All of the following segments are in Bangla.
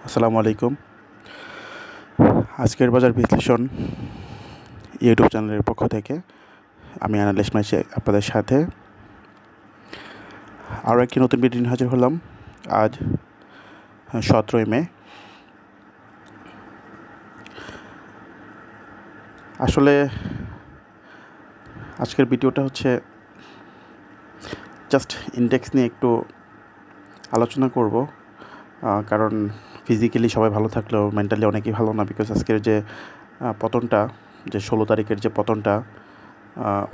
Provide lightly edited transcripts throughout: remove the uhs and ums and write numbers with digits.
আসসালামু আলাইকুম। আজকের বাজার বিশ্লেষণ ইউটিউব চ্যানেলের পক্ষ থেকে আমি অ্যানালিস্ট মাইশে আপনাদের সাথে আরও একটি নতুন ভিডিও নিয়ে হাজির হলাম। আজ 17ই মে। আসলে আজকের ভিডিওটা হচ্ছে জাস্ট ইন্ডেক্স নিয়ে একটু আলোচনা করব, কারণ ফিজিক্যালি সবাই ভালো থাকলেও মেন্টালি অনেকেই ভালো না। বিকজ আজকের যে পতনটা, যে 16 তারিখের যে পতনটা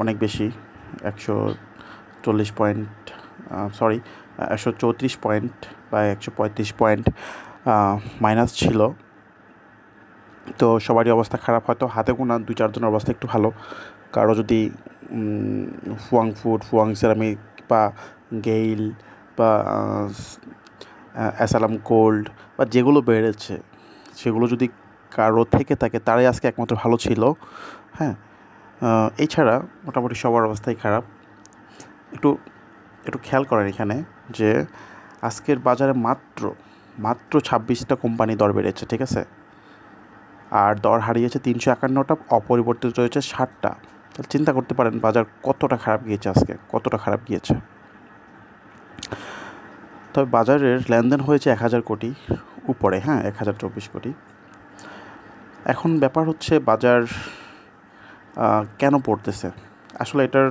অনেক বেশি, 134 পয়েন্ট বা 135 পয়েন্ট মাইনাস ছিল। তো সবারই অবস্থা খারাপ, হয়তো হাতে গোনা 2-4 জনের অবস্থা একটু ভালো। কারো যদি ফুয়াং সেরামিক বা গেইল বা অ্যাসালাম গোল্ড বা যেগুলো বেড়েছে সেগুলো যদি কারো থেকে থাকে, তারাই আজকে একমাত্র ভালো ছিল। হ্যাঁ, এছাড়া মোটামুটি সবার অবস্থাই খারাপ। একটু খেয়াল করেন এখানে যে আজকের বাজারে মাত্র 26টা কোম্পানি দর বেড়েছে, ঠিক আছে? আর দর হারিয়েছে 351টা, অপরিবর্তিত রয়েছে 60টা। তাহলে চিন্তা করতে পারেন বাজার কতটা খারাপ গিয়েছে, আজকে কতটা খারাপ গিয়েছে। তবে বাজারের লেনদেন হয়েছে 1000 কোটি উপরে, 1024 কোটি। এখন ব্যাপার হচ্ছে বাজার কেন পড়তেছে। আসলে এটার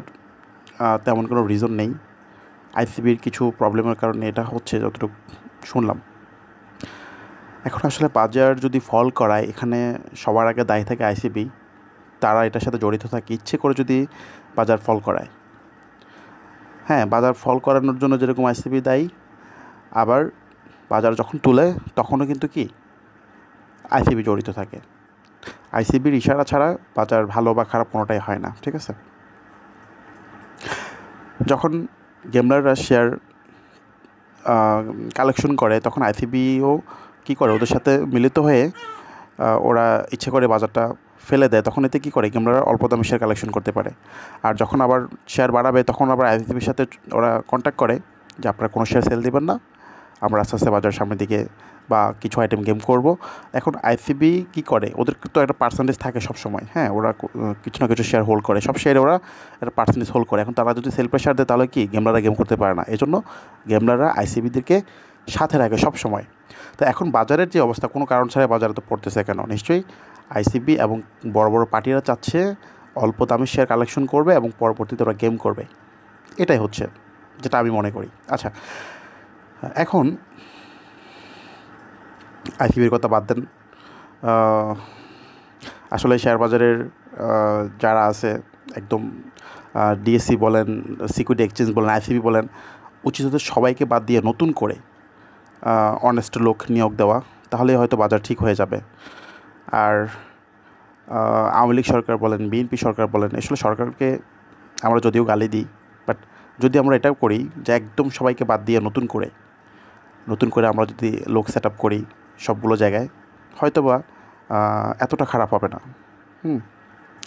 তেমন কোনো রিজন নেই। আইসিবির কিছু প্রবলেমের কারণে এটা হচ্ছে, যতটুকু শুনলাম। এখন আসলে বাজার যদি ফল করায়, এখানে সবার আগে দায়ী থাকে আইসিবি। তারা এটার সাথে জড়িত থাকে, ইচ্ছে করে যদি বাজার ফল করায়। বাজার ফল করানোর জন্য যেরকম আইসিবি দায়ী, আবার বাজার যখন তুলে তখনও কিন্তু আইসিবি জড়িত থাকে। আইসিবির ইশারা ছাড়া বাজার ভালো বা খারাপ কোনোটাই হয় না, ঠিক আছে? যখন গেমলাররা শেয়ার কালেকশন করে, তখন আইসিবিও কী করে, ওদের সাথে মিলিত হয়ে ওরা ইচ্ছে করে বাজারটা ফেলে দেয়। তখন এতে কী করে, গেমলাররা অল্প দামে শেয়ার কালেকশন করতে পারে। আর যখন আবার শেয়ার বাড়াবে, তখন আবার আইসিবির সাথে ওরা কন্ট্যাক্ট করে যে আপনারা কোনো শেয়ার সেল দেবেন না, আমরা আস্তে আস্তে বাজার সামনের দিকে বা কিছু আইটেম গেম করব। এখন আইসিবি কী করে, ওদের তো একটা পার্সেন্টেজ থাকে সবসময়। ওরা কিছু না কিছু শেয়ার হোল্ড করে, সব শেয়ারে ওরা একটা পার্সেন্টেজ হোল্ড করে। এখন তারা যদি সেল প্রেশার দেয়, তাহলে গেমলাররা গেম করতে পারে না। এই জন্য গেমলাররা আইসিবিদেরকে সাথে রাখে সব সময়। তো এখন বাজারের যে অবস্থা, কোনো কারণ ছাড়াই বাজারে তো পড়তেছে কেন? নিশ্চয়ই আইসিবি এবং বড় বড় পার্টিরা চাচ্ছে অল্প দামি শেয়ার কালেকশন করবে এবং পরবর্তীতে ওরা গেম করবে। এটাই হচ্ছে যেটা আমি মনে করি। আচ্ছা, এখন আইসিবির কথা বাদ দেন। আসলে শেয়ার বাজারের যারা আছে, একদম ডিএসসি বলেন, সিকিউরিটি এক্সচেঞ্জ বলেন, আইসিবি বলেন, উচিত হতে সবাইকে বাদ দিয়ে নতুন করে অনেস্ট লোক নিয়োগ দেওয়া, তাহলেই হয়তো বাজার ঠিক হয়ে যাবে। আর আওয়ামী লীগ সরকার বলেন, বিএনপি সরকার বলেন, আসলে সরকারকে আমরা যদিও গালি দিই, বাট যদি আমরা এটাও করি যে একদম সবাইকে বাদ দিয়ে নতুন করে আমরা যদি লোক সেট আপ করি সবগুলো জায়গায়, হয়তো বা এতটা খারাপ হবে না।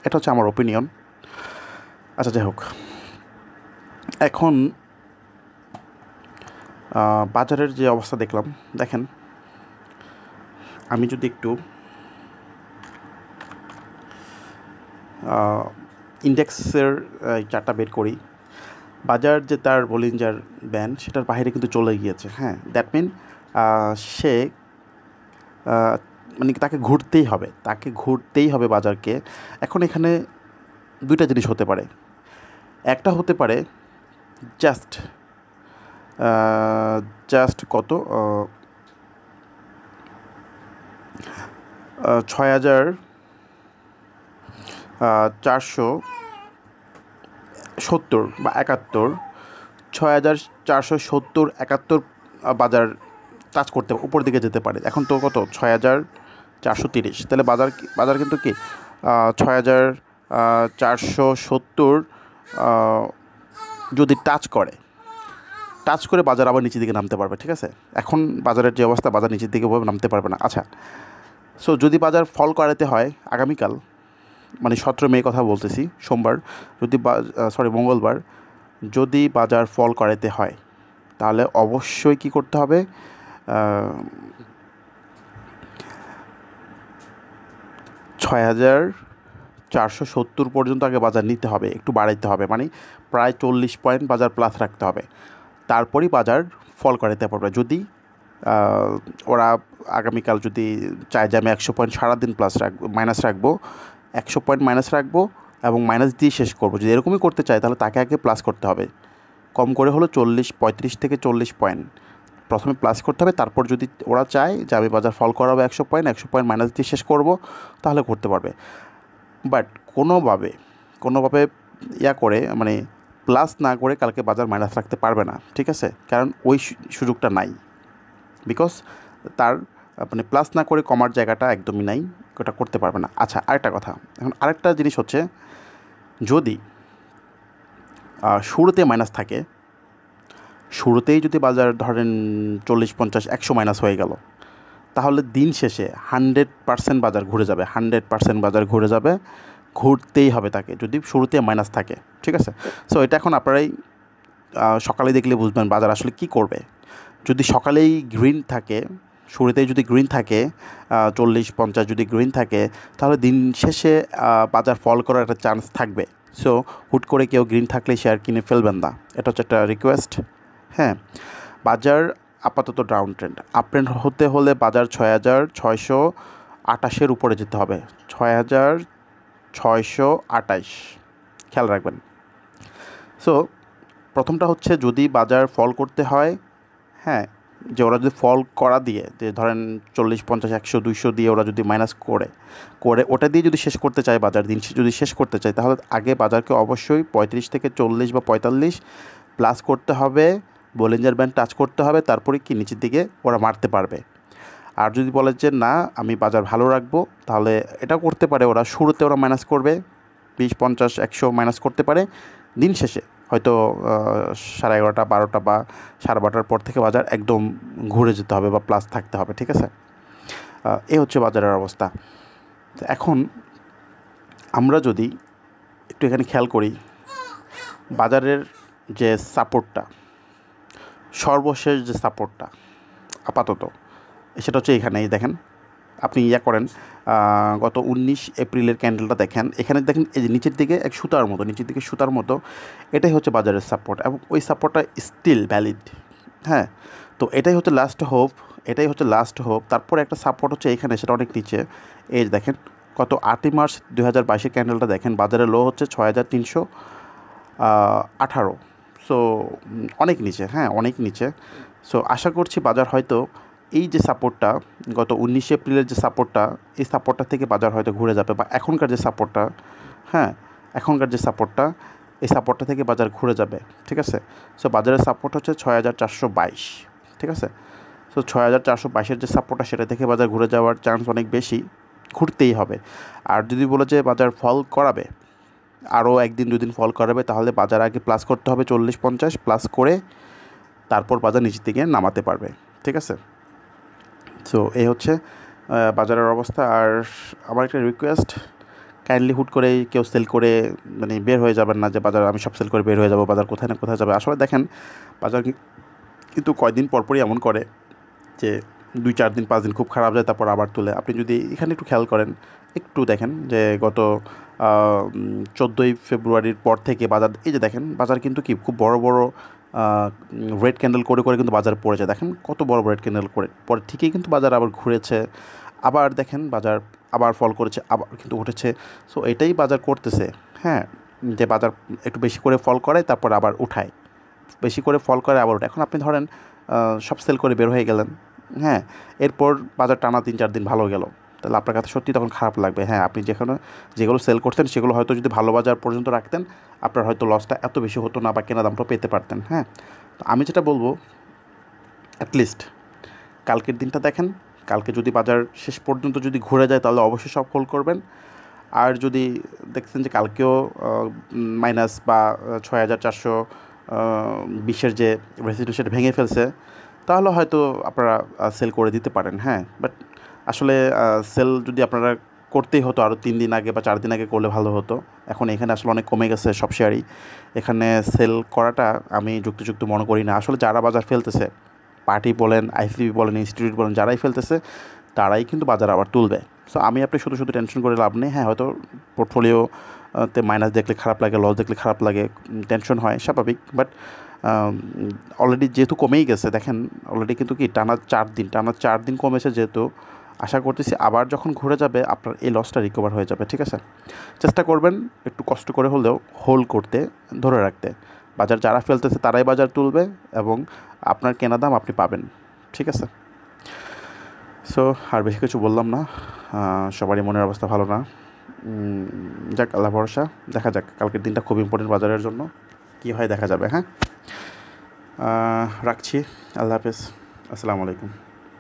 এটা হচ্ছে আমার ওপিনিয়ন। আচ্ছা, যাই হোক, এখন বাজারের যে অবস্থা দেখলাম, দেখেন, আমি যদি একটু ইন্ডেক্সের চার্টটা বের করি, বাজার যে তার বলিঞ্জার ব্যান্ড, সেটার বাইরে কিন্তু চলে গিয়েছে। দ্যাট মিন সে মানে তাকে ঘুরতেই হবে বাজারকে। এখন এখানে দুইটা জিনিস হতে পারে। একটা হতে পারে জাস্ট কত 6470 বা 71, 6470-71 বাজার টাচ করতে উপর দিকে যেতে পারে। এখন তো কত, 6430। তাহলে বাজার কিন্তু 6470 যদি টাচ করে বাজার আবার নিচের দিকে নামতে পারবে, ঠিক আছে? এখন বাজারের যে অবস্থা, বাজার নিচের দিকে নামতে পারবে না। আচ্ছা, সো যদি বাজার ফল করাতে হয় আগামীকাল, মানে 17 মে কথা বলতেছি, সোমবার, মঙ্গলবার, যদি বাজার ফল করাতে হয়, তাহলে অবশ্যই কী করতে হবে, 6470 পর্যন্ত আগে বাজার নিতে হবে, একটু বাড়াইতে হবে, মানে প্রায় 40 পয়েন্ট বাজার প্লাস রাখতে হবে, তারপরই বাজার ফল করাতে পারবে। যদি ওরা আগামীকাল যদি চায় যে আমি 100 পয়েন্ট সারাদিন মাইনাস রাখবো, 100 পয়েন্ট মাইনাস রাখবো এবং মাইনাস দিয়ে শেষ করবো, যদি এরকমই করতে চায় তাহলে তাকে আগে প্লাস করতে হবে, কম করে হলো 35 থেকে 40 পয়েন্ট প্রথমে প্লাস করতে হবে। তারপর যদি ওরা চায় যে আমি বাজার ফল করাবো 100 পয়েন্ট মাইনাস দিয়ে শেষ করব, তাহলে করতে পারবে। বাট কোনোভাবে করে মানে প্লাস না করে কালকে বাজার মাইনাস রাখতে পারবে না, ঠিক আছে? কারণ ওই সুযোগটা নাই, বিকজ তার মানে প্লাস না করে কমার জায়গাটা একদমই নাই, ওটা করতে পারবে না। আচ্ছা, আরেকটা কথা, এখন আরেকটা জিনিস হচ্ছে, যদি শুরুতে মাইনাস থাকে, শুরুতেই যদি বাজার ধরেন 40, 50, 100 মাইনাস হয়ে গেল, তাহলে দিন শেষে 100% বাজার ঘুরে যাবে, 100% বাজার ঘুরে যাবে, ঘুরতেই হবে তাকে, যদি শুরুতে মাইনাস থাকে, ঠিক আছে? সো এটা এখন আপনারাই সকালে দেখলে বুঝবেন বাজার আসলে কি করবে। যদি সকালেই গ্রিন থাকে, শুরুতেই যদি গ্রিন থাকে, 40, 50 যদি গ্রিন থাকে, তাহলে দিন শেষে বাজার ফল করার একটা চান্স থাকবে। সো হুট করে কেউ গ্রিন থাকলে শেয়ার কিনে ফেলবেন না, এটা হচ্ছে একটা রিকোয়েস্ট। হ্যাঁ, বাজার আপাতত ডাউন ট্রেন্ড, আপ ট্রেন্ড হতে হলে বাজার 6628 উপরে যেতে হবে, 6628, খেয়াল রাখবেন। সো প্রথমটা হচ্ছে, যদি বাজার ফল করতে হয়, হ্যাঁ, যে ওরা যদি ফল করা দিয়ে, যে ধরেন 40, 50, 100, 200 দিয়ে ওরা যদি মাইনাস করে ওটা দিয়ে যদি শেষ করতে চায়, বাজার দিন যদি শেষ করতে চায়, তাহলে আগে বাজারকে অবশ্যই 35 থেকে 40 বা 45 প্লাস করতে হবে, বলিঞ্জার ব্যান্ড টাচ করতে হবে, তারপরে কি নিচের দিকে ওরা মারতে পারবে। আর যদি বলে যে না আমি বাজার ভালো রাখবো, তাহলে এটা করতে পারে, ওরা শুরুতে ওরা মাইনাস করবে 20, 50, 100 মাইনাস করতে পারে, দিন শেষে হয়তো 11:30, 12টা বা 12:30 পর থেকে বাজার একদম ঘুরে যেতে হবে বা প্লাস থাকতে হবে, ঠিক আছে? এই হচ্ছে বাজারের অবস্থা। এখন আমরা যদি একটু এখানে খেয়াল করি, বাজারের যে সাপোর্টটা, সর্বশেষ যে সাপোর্টটা আপাতত, সেটা হচ্ছে এখানেই দেখেন, আপনি করেন গত 19 এপ্রিলের ক্যান্ডেলটা দেখেন, এখানে দেখেন এই যে নিচের দিকে নিচের দিকে সুতার মতো, এটাই হচ্ছে বাজারের সাপোর্ট, এবং ওই সাপোর্টটা স্টিল ভ্যালিড। হ্যাঁ, তো এটাই হচ্ছে লাস্ট হোপ। তারপরে একটা সাপোর্ট হচ্ছে এখানে, সেটা অনেক নিচে, এই যে দেখেন গত 8ই মার্চ 2022 ক্যান্ডেলটা দেখেন, বাজারের লো হচ্ছে 6318। সো অনেক নিচে, হ্যাঁ অনেক নিচে। সো আশা করছি বাজার হয়তো এই যে সাপোর্টটা, গত 19 এপ্রিলের যে সাপোর্টটা, এই সাপোর্টটা থেকে বাজার হয়তো ঘুরে যাবে, বা এখনকার যে সাপোর্টটা, এই সাপোর্টটা থেকে বাজার ঘুরে যাবে, ঠিক আছে? সো বাজারের সাপোর্ট হচ্ছে 6422, ঠিক আছে? সো 6422-এর যে সাপোর্টটা, সেটা থেকে বাজার ঘুরে যাওয়ার চান্স অনেক বেশি, ঘুরতেই হবে। আর যদি বলে যে বাজার ফল করাবে, আরও একদিন দুদিন ফল করাবে, তাহলে বাজার আগে প্লাস করতে হবে 40, 50 প্লাস করে, তারপর বাজার নিচের দিকে নামাতে পারবে, ঠিক আছে? সো এই হচ্ছে বাজারের অবস্থা। আর আমার একটা রিকোয়েস্ট, কাইন্ডলি হুট করে কেউ সেল করে মানে বের হয়ে যাবেন না, যে বাজার আমি সব সেল করে বের হয়ে যাবো, বাজার কোথায় না কোথায় যাবে। আসলে দেখেন, বাজার কিন্তু কয়দিন পরপরই এমন করে যে 2, 4 দিন, 5 দিন খুব খারাপ যায়, তারপর আবার তুলে। আপনি যদি এখানে একটু খেয়াল করেন, একটু দেখেন যে গত 14ই ফেব্রুয়ারির পর থেকে বাজার, এই যে দেখেন বাজার কিন্তু কি খুব বড় বড় রেড ক্যান্ডেল করে কিন্তু বাজার পড়েছে, দেখেন কত বড় রেড ক্যান্ডেল করে পরে ঠিকই কিন্তু বাজার আবার ঘুরেছে, আবার দেখেন বাজার আবার ফল করেছে, আবার কিন্তু উঠেছে। সো এটাই বাজার করতেছে, হ্যাঁ, যে বাজার একটু বেশি করে ফল করে, তারপর আবার উঠায়, বেশি করে ফল করে আবার উঠায়। এখন আপনি ধরেন সব সেল করে বের হয়ে গেলেন, হ্যাঁ, এরপর বাজার টানা 3-4 দিন ভালো গেল, তাহলে আপনার কাছে সত্যি তখন খারাপ লাগবে। হ্যাঁ, আপনি যেগুলো সেল করতেন, সেগুলো হয়তো যদি ভালো বাজার পর্যন্ত রাখতেন, আপনার হয়তো লসটা এত বেশি হতো না, বা কেনা দামটা পেতে পারতেন। হ্যাঁ, তো আমি যেটা বলবো, অ্যাটলিস্ট কালকের দিনটা দেখেন, কালকে যদি বাজার শেষ পর্যন্ত যদি ঘুরে যায়, তাহলে অবশ্যই সব হোল্ড করবেন। আর যদি দেখছেন যে কালকেও মাইনাস বা 6420-এর যে রেসিস্ট্যান্স সেটা ভেঙে ফেলছে, তাহলে হয়তো আপনারা সেল করে দিতে পারেন। হ্যাঁ, বাট আসলে সেল যদি আপনারা করতেই হতো আরও 3 দিন আগে বা 4 দিন আগে করলে ভালো হতো। এখন এখানে আসলে অনেক কমে গেছে সব শেয়ারই, এখানে সেল করাটা আমি যুক্তিযুক্ত মনে করি না। আসলে যারা বাজার ফেলতেছে, পার্টি বলেন, আইসিবি বলেন, ইনস্টিটিউট বলেন, যারাই ফেলতেছে, তারাই কিন্তু বাজার আবার তুলবে। সো আমি আপনি শুধু শুধু টেনশন করে লাভ নেই। হ্যাঁ, হয়তো পোর্টফোলিও তে মাইনাস দেখলে খারাপ লাগে, লস দেখলে খারাপ লাগে, টেনশন হয়, স্বাভাবিক। বাট অলরেডি যেহেতু কমেই গেছে, দেখেন অলরেডি কিন্তু কি টানা 4 দিন কমেছে, যেহেতু আশা করতেছি আবার যখন ঘুরে যাবে আপনার এই লসটা রিকভার হয়ে যাবে। ঠিক আছে, চেষ্টা করবেন একটু কষ্ট করে হলেও হোল্ড করতে, ধরে রাখতে। বাজার যারা ফেলতেছে তারাই বাজার তুলবে এবং আপনার কেনা দাম আপনি পাবেন। ঠিক আছে, সো আর বেশি কিছু বললাম না, সবারই মনের অবস্থা ভালো না। যাক, আল্লাহ ভরসা, দেখা যাক। কালকের দিনটা খুব ইম্পর্টেন্ট বাজারের জন্য, কী হয় দেখা যাবে। হ্যাঁ, রাখছি। আল্লাহ হাফেজ, আসসালামু আলাইকুম।